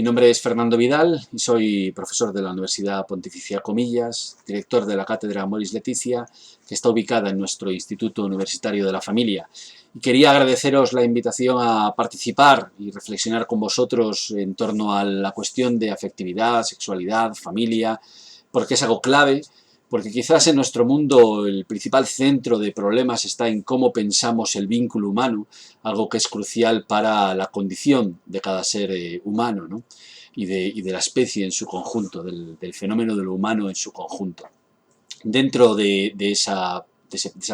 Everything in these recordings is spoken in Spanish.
Mi nombre es Fernando Vidal y soy profesor de la Universidad Pontificia Comillas, director de la Cátedra Moris Laetitia, que está ubicada en nuestro Instituto Universitario de la Familia. Y quería agradeceros la invitación a participar y reflexionar con vosotros en torno a la cuestión de afectividad, sexualidad, familia, porque es algo clave, porque quizás en nuestro mundo el principal centro de problemas está en cómo pensamos el vínculo humano, algo que es crucial para la condición de cada ser humano, ¿no? y de la especie en su conjunto, del fenómeno de lo humano en su conjunto. Dentro de esa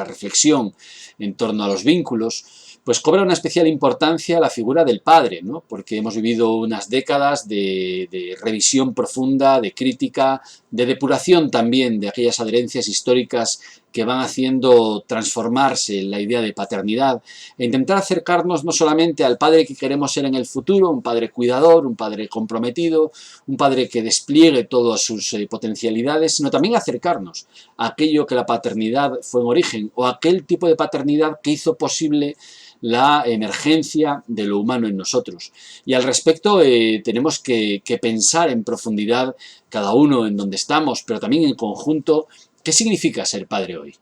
reflexión en torno a los vínculos, pues cobra una especial importancia la figura del padre, ¿no? Porque hemos vivido unas décadas de revisión profunda, de crítica, de depuración también de aquellas adherencias históricas que van haciendo transformarse la idea de paternidad e intentar acercarnos no solamente al padre que queremos ser en el futuro, un padre cuidador, un padre comprometido, un padre que despliegue todas sus potencialidades, sino también acercarnos a aquello que la paternidad fue en origen o aquel tipo de paternidad que hizo posible la emergencia de lo humano en nosotros. Y al respecto tenemos que pensar en profundidad, cada uno en donde estamos, pero también en conjunto, ¿qué significa ser padre hoy?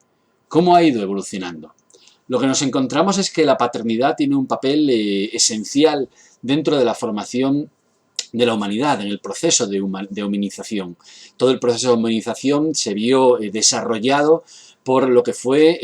¿Cómo ha ido evolucionando? Lo que nos encontramos es que la paternidad tiene un papel esencial dentro de la formación de la humanidad, en el proceso de humanización. Todo el proceso de humanización se vio desarrollado por lo que fue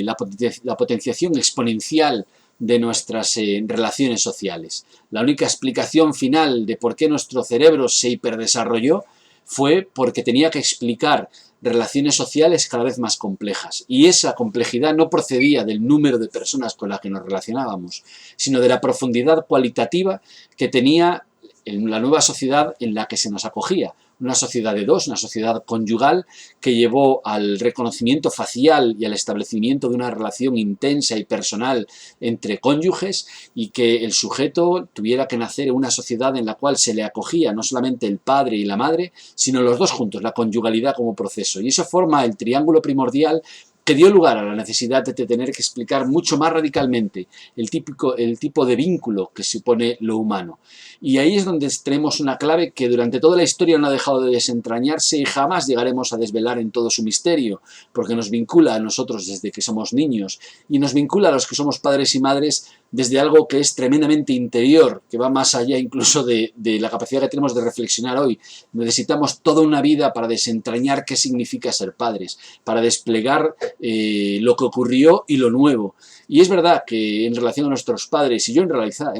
la potenciación exponencial de nuestras relaciones sociales. La única explicación final de por qué nuestro cerebro se hiperdesarrolló fue porque tenía que explicar relaciones sociales cada vez más complejas. Y esa complejidad no procedía del número de personas con las que nos relacionábamos, sino de la profundidad cualitativa que tenía en la nueva sociedad en la que se nos acogía. Una sociedad de dos, una sociedad conyugal que llevó al reconocimiento facial y al establecimiento de una relación intensa y personal entre cónyuges y que el sujeto tuviera que nacer en una sociedad en la cual se le acogía no solamente el padre y la madre, sino los dos juntos, la conyugalidad como proceso. Y eso forma el triángulo primordial que dio lugar a la necesidad de tener que explicar mucho más radicalmente el tipo de vínculo que supone lo humano. Y ahí es donde tenemos una clave que durante toda la historia no ha dejado de desentrañarse y jamás llegaremos a desvelar en todo su misterio, porque nos vincula a nosotros desde que somos niños y nos vincula a los que somos padres y madres desde algo que es tremendamente interior, que va más allá incluso de la capacidad que tenemos de reflexionar hoy. Necesitamos toda una vida para desentrañar qué significa ser padres, para desplegar lo que ocurrió y lo nuevo. Y es verdad que en relación a nuestros padres, y yo en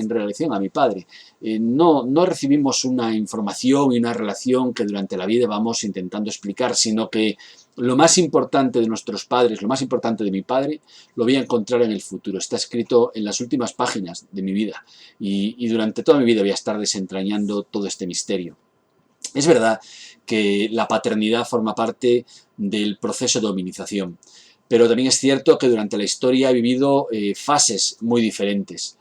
relación a mi padre, no recibimos una información y una relación que durante la vida vamos intentando explicar, sino que lo más importante de nuestros padres, lo más importante de mi padre, lo voy a encontrar en el futuro. Está escrito en las últimas páginas de mi vida y durante toda mi vida voy a estar desentrañando todo este misterio. Es verdad que la paternidad forma parte del proceso de hominización, pero también es cierto que durante la historia ha vivido fases muy diferentes.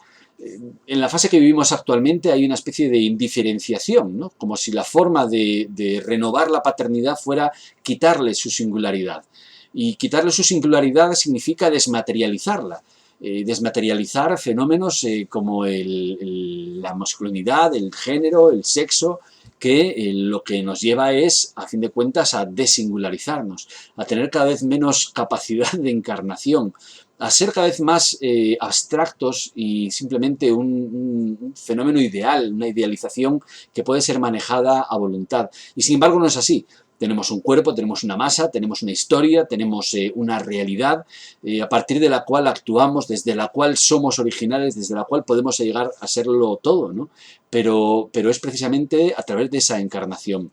En la fase que vivimos actualmente hay una especie de indiferenciación, ¿no? Como si la forma de renovar la paternidad fuera quitarle su singularidad. Y quitarle su singularidad significa desmaterializarla. Desmaterializar fenómenos como la masculinidad, el género, el sexo, que lo que nos lleva es, a fin de cuentas, a desingularizarnos, a tener cada vez menos capacidad de encarnación, a ser cada vez más abstractos y simplemente un fenómeno ideal, una idealización que puede ser manejada a voluntad. Y sin embargo no es así. Tenemos un cuerpo, tenemos una masa, tenemos una historia, tenemos una realidad a partir de la cual actuamos, desde la cual somos originales, desde la cual podemos llegar a serlo todo, ¿no? Pero es precisamente a través de esa encarnación.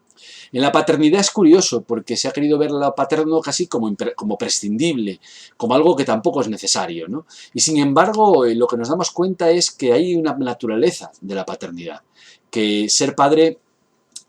En la paternidad es curioso porque se ha querido ver lo paterno casi como prescindible, como algo que tampoco es necesario, ¿no? Y sin embargo, lo que nos damos cuenta es que hay una naturaleza de la paternidad, que ser padre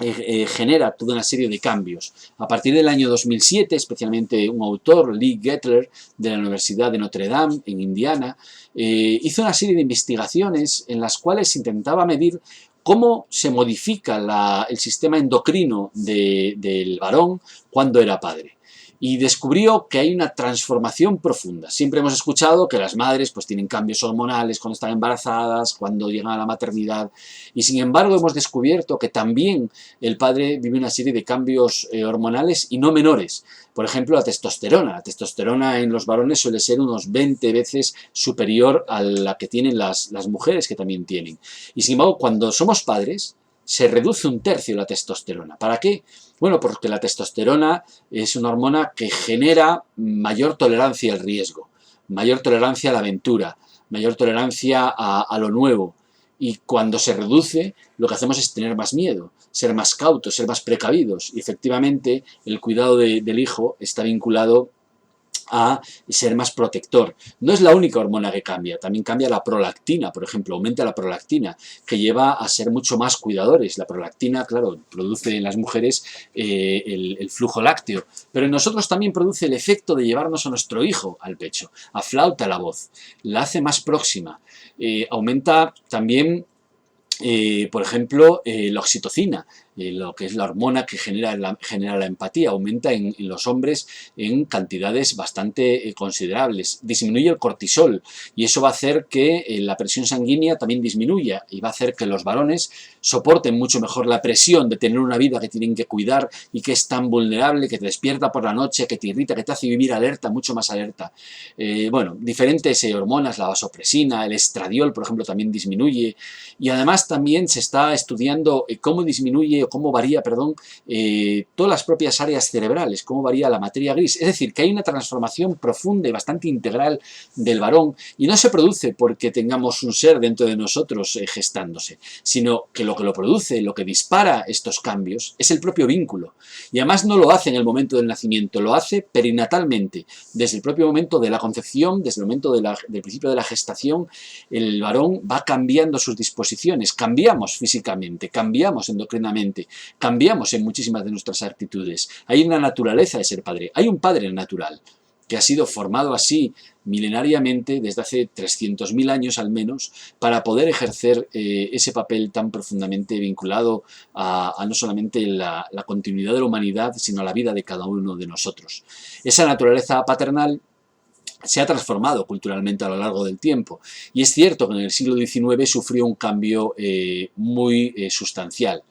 genera toda una serie de cambios. A partir del año 2007, especialmente un autor, Lee Gettler, de la Universidad de Notre Dame, en Indiana, hizo una serie de investigaciones en las cuales intentaba medir cómo se modifica el sistema endocrino del varón cuando era padre. y descubrió que hay una transformación profunda. Siempre hemos escuchado que las madres pues tienen cambios hormonales cuando están embarazadas, cuando llegan a la maternidad, y sin embargo hemos descubierto que también el padre vive una serie de cambios hormonales y no menores. Por ejemplo, la testosterona. La testosterona en los varones suele ser unos 20 veces superior a la que tienen las mujeres, que también tienen. Y sin embargo, cuando somos padres, se reduce un tercio la testosterona. ¿Para qué? Bueno, porque la testosterona es una hormona que genera mayor tolerancia al riesgo, mayor tolerancia a la aventura, mayor tolerancia a lo nuevo. Y cuando se reduce, lo que hacemos es tener más miedo, ser más cautos, ser más precavidos. Y efectivamente, el cuidado del hijo está vinculado a ser más protector. No es la única hormona que cambia, también cambia la prolactina, por ejemplo, aumenta la prolactina, que lleva a ser mucho más cuidadores. La prolactina, claro, produce en las mujeres el flujo lácteo, pero en nosotros también produce el efecto de llevarnos a nuestro hijo al pecho, aflauta la voz, la hace más próxima, aumenta también por ejemplo, la oxitocina, lo que es la hormona que genera la empatía, aumenta en los hombres en cantidades bastante considerables. Disminuye el cortisol y eso va a hacer que la presión sanguínea también disminuya y va a hacer que los varones soporten mucho mejor la presión de tener una vida que tienen que cuidar y que es tan vulnerable, que te despierta por la noche, que te irrita, que te hace vivir alerta, mucho más alerta. Bueno, diferentes hormonas, la vasopresina, el estradiol, por ejemplo, también disminuye, y además también se está estudiando cómo disminuye o cómo varía, perdón, todas las propias áreas cerebrales, cómo varía la materia gris. Es decir, que hay una transformación profunda y bastante integral del varón, y no se produce porque tengamos un ser dentro de nosotros gestándose, sino que lo produce, lo que dispara estos cambios, es el propio vínculo. Y además no lo hace en el momento del nacimiento, lo hace perinatalmente, desde el propio momento de la concepción, desde el momento del principio de la gestación. El varón va cambiando sus disposiciones, cambiamos físicamente, cambiamos endocrinamente, cambiamos en muchísimas de nuestras actitudes. Hay una naturaleza de ser padre, hay un padre natural que ha sido formado así milenariamente desde hace 300.000 años al menos, para poder ejercer ese papel tan profundamente vinculado a no solamente la continuidad de la humanidad, sino a la vida de cada uno de nosotros. Esa naturaleza paternal se ha transformado culturalmente a lo largo del tiempo, y es cierto que en el siglo XIX sufrió un cambio muy sustancial.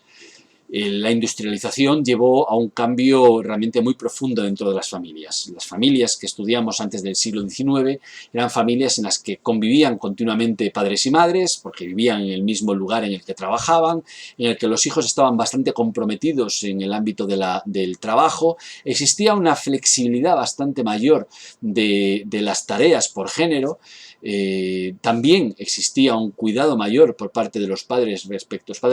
La industrialización llevó a un cambio realmente muy profundo dentro de las familias. Las familias que estudiamos antes del siglo XIX eran familias en las que convivían continuamente padres y madres, porque vivían en el mismo lugar en el que trabajaban, en el que los hijos estaban bastante comprometidos en el ámbito del trabajo. Existía una flexibilidad bastante mayor de las tareas por género. También existía un cuidado mayor por parte de los padres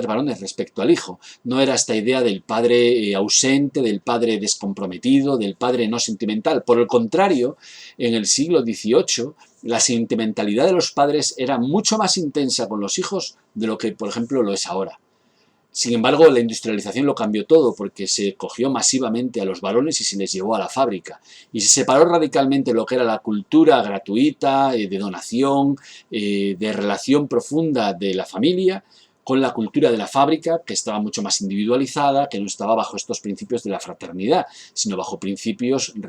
varones respecto al hijo. No era esta idea del padre ausente, del padre descomprometido, del padre no sentimental. Por el contrario, en el siglo XVIII, la sentimentalidad de los padres era mucho más intensa con los hijos de lo que, por ejemplo, lo es ahora. Sin embargo, la industrialización lo cambió todo, porque se cogió masivamente a los varones y se les llevó a la fábrica. Y se separó radicalmente lo que era la cultura gratuita, de donación, de relación profunda de la familia, con la cultura de la fábrica, que estaba mucho más individualizada, que no estaba bajo estos principios de la fraternidad, sino bajo principios de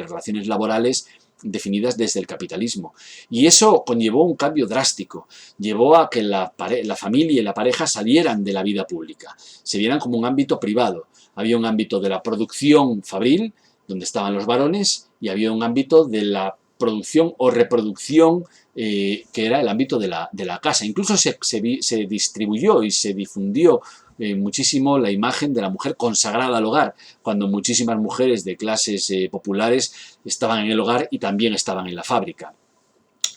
relaciones laborales definidas desde el capitalismo. Y eso conllevó un cambio drástico, llevó a que la familia y la pareja salieran de la vida pública, se vieran como un ámbito privado. Había un ámbito de la producción fabril, donde estaban los varones, y había un ámbito de la producción o reproducción que era el ámbito de la casa. Incluso se distribuyó y se difundió muchísimo la imagen de la mujer consagrada al hogar, cuando muchísimas mujeres de clases populares estaban en el hogar y también estaban en la fábrica.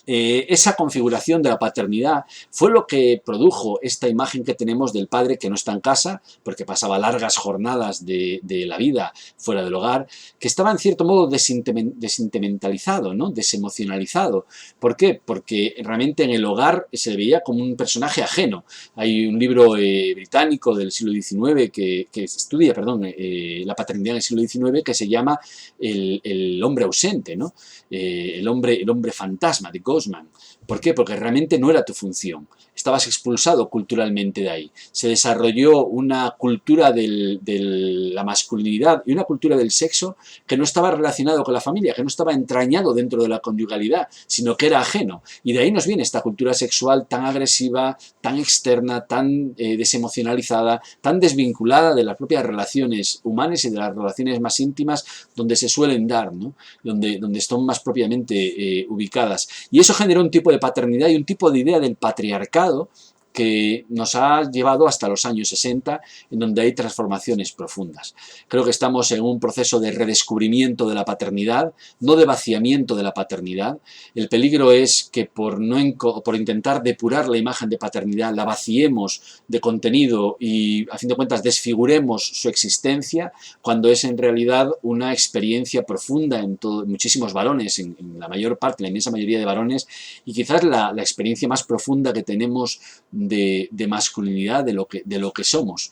Esa configuración de la paternidad fue lo que produjo esta imagen que tenemos del padre que no está en casa, porque pasaba largas jornadas de la vida fuera del hogar, que estaba en cierto modo desentimentalizado, ¿no? Desemocionalizado. ¿Por qué? Porque realmente en el hogar se le veía como un personaje ajeno. Hay un libro británico del siglo XIX que estudia, la paternidad en el siglo XIX, que se llama El hombre ausente, ¿no? El hombre fantasma de Gosman. ¿Por qué? Porque realmente no era tu función. estabas expulsado culturalmente de ahí. Se desarrolló una cultura de la masculinidad y una cultura del sexo que no estaba relacionado con la familia, que no estaba entrañado dentro de la conyugalidad, sino que era ajeno. Y de ahí nos viene esta cultura sexual tan agresiva, tan externa, tan desemocionalizada, tan desvinculada de las propias relaciones humanas y de las relaciones más íntimas donde se suelen dar, ¿no? donde están más propiamente ubicadas. Y eso generó un tipo de paternidad y un tipo de idea del patriarcado que nos ha llevado hasta los años 60, en donde hay transformaciones profundas. Creo que estamos en un proceso de redescubrimiento de la paternidad, no de vaciamiento de la paternidad. El peligro es que por intentar depurar la imagen de paternidad, la vaciemos de contenido y, a fin de cuentas, desfiguremos su existencia, cuando es en realidad una experiencia profunda en muchísimos varones, en la mayor parte, la inmensa mayoría de varones, y quizás la experiencia más profunda que tenemos de masculinidad, de lo que somos.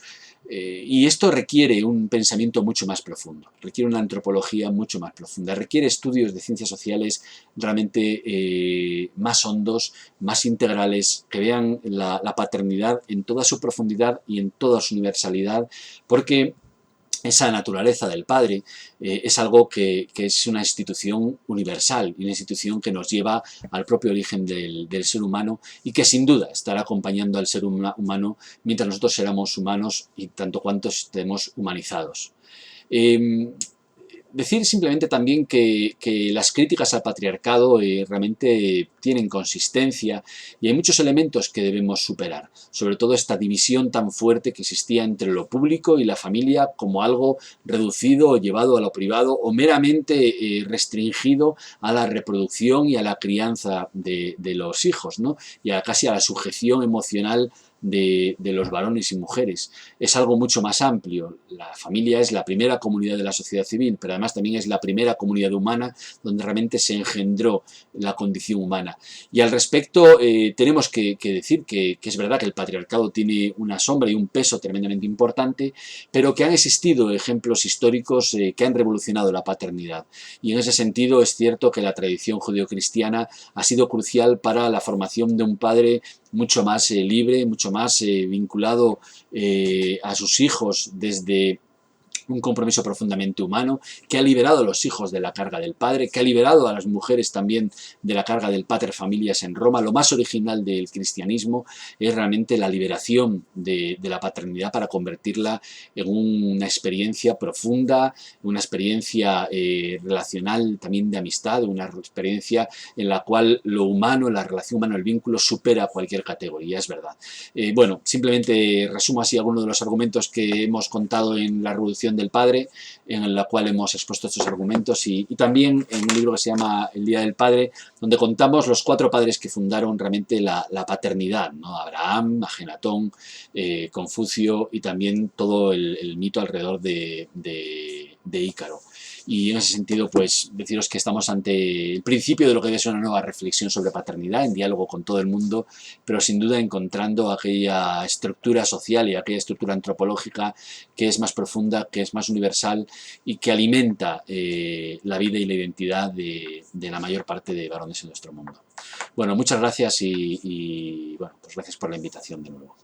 Y esto requiere un pensamiento mucho más profundo, requiere una antropología mucho más profunda, requiere estudios de ciencias sociales realmente más hondos, más integrales, que vean la paternidad en toda su profundidad y en toda su universalidad, porque esa naturaleza del padre es algo que es una institución universal, y una institución que nos lleva al propio origen del ser humano y que sin duda estará acompañando al ser humano mientras nosotros seramos humanos y tanto cuanto estemos humanizados. Decir simplemente también que las críticas al patriarcado realmente tienen consistencia y hay muchos elementos que debemos superar, sobre todo esta división tan fuerte que existía entre lo público y la familia como algo reducido o llevado a lo privado o meramente restringido a la reproducción y a la crianza de los hijos, ¿no? Y casi a la sujeción emocional de los varones y mujeres. Es algo mucho más amplio. La familia es la primera comunidad de la sociedad civil, pero además también es la primera comunidad humana donde realmente se engendró la condición humana. Y al respecto tenemos que decir que es verdad que el patriarcado tiene una sombra y un peso tremendamente importante, pero que han existido ejemplos históricos que han revolucionado la paternidad. Y en ese sentido es cierto que la tradición judeocristiana ha sido crucial para la formación de un padre mucho más libre, mucho más vinculado a sus hijos desde un compromiso profundamente humano, que ha liberado a los hijos de la carga del padre, que ha liberado a las mujeres también de la carga del pater familias en Roma. Lo más original del cristianismo es realmente la liberación de la paternidad para convertirla en una experiencia profunda, una experiencia relacional también de amistad, una experiencia en la cual lo humano, la relación humana, el vínculo supera cualquier categoría, es verdad. Bueno, simplemente resumo así algunos de los argumentos que hemos contado en la Revolución del Padre, en la cual hemos expuesto estos argumentos, y también en un libro que se llama El Día del Padre, donde contamos los 4 padres que fundaron realmente la paternidad, ¿no? Abraham, Agenatón, Confucio y también todo el mito alrededor de Ícaro. Y en ese sentido, pues deciros que estamos ante el principio de lo que debe ser una nueva reflexión sobre paternidad, en diálogo con todo el mundo, pero sin duda encontrando aquella estructura social y aquella estructura antropológica que es más profunda, que es más universal y que alimenta la vida y la identidad de la mayor parte de varones en nuestro mundo. Bueno, muchas gracias y bueno, pues gracias por la invitación de nuevo.